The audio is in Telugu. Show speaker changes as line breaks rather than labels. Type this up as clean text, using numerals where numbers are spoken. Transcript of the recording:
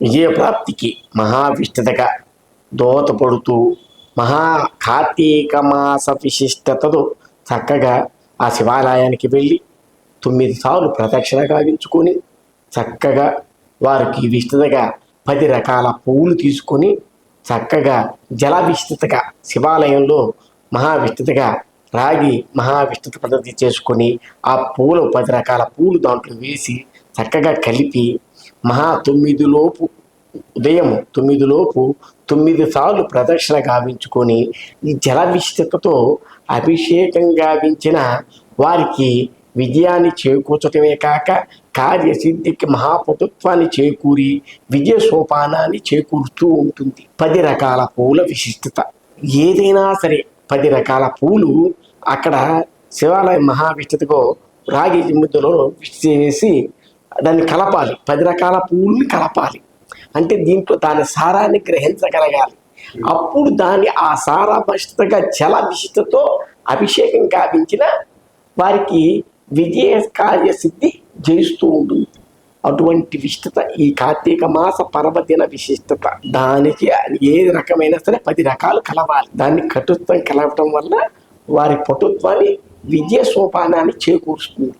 విజయప్రాప్తికి మహావిష్ఠతగా దోహదపడుతూ మహా కార్తీక మాస విశిష్టతతో చక్కగా ఆ శివాలయానికి వెళ్ళి 9 సార్లు ప్రదక్షిణ గావించుకొని చక్కగా వారికి విస్తృతగా 10 రకాల పువ్వులు తీసుకొని చక్కగా జలవిస్తృతగా శివాలయంలో మహావిస్తృతగా రాగి మహావిస్తృత పద్ధతి చేసుకొని ఆ పూలు 10 రకాల పూలు దాంట్లో వేసి చక్కగా కలిపి మహా 9 లోపు ఉదయం 9 లోపు 9 సార్లు ప్రదక్షిణ గావించుకొని ఈ జల విస్తృతతో అభిషేకం గావించిన వారికి విజయాన్ని చేకూర్చటమే కాక కార్యసిద్ధికి మహాపటుత్వాన్ని చేకూరి విజయ సోపానాన్ని చేకూరుతూ ఉంటుంది. 10 రకాల పూల విశిష్టత ఏదైనా సరే 10 రకాల పూలు అక్కడ శివాలయం మహావిష్ఠతకు రాగి ముద్దలో వేసి దాన్ని కలపాలి. 10 రకాల పువ్వుల్ని కలపాలి. అంటే దీంట్లో దాని సారాన్ని గ్రహించగలగాలి. అప్పుడు దాన్ని ఆ సారాభరిష్టంగా జల విశిష్టతో అభిషేకం గావించిన వారికి విజయ కార్యసిద్ధి జయిస్తూ ఉంటుంది. అటువంటి విశిష్టత ఈ కార్తీక మాస పర్వదిన విశిష్టత. దానికి ఏ రకమైన సరే 10 రకాలు కలవాలి. దాన్ని కటుత్వం కలవటం వల్ల వారి పటుత్వాన్ని విజయ సోపానాన్ని చేకూరుస్తుంది.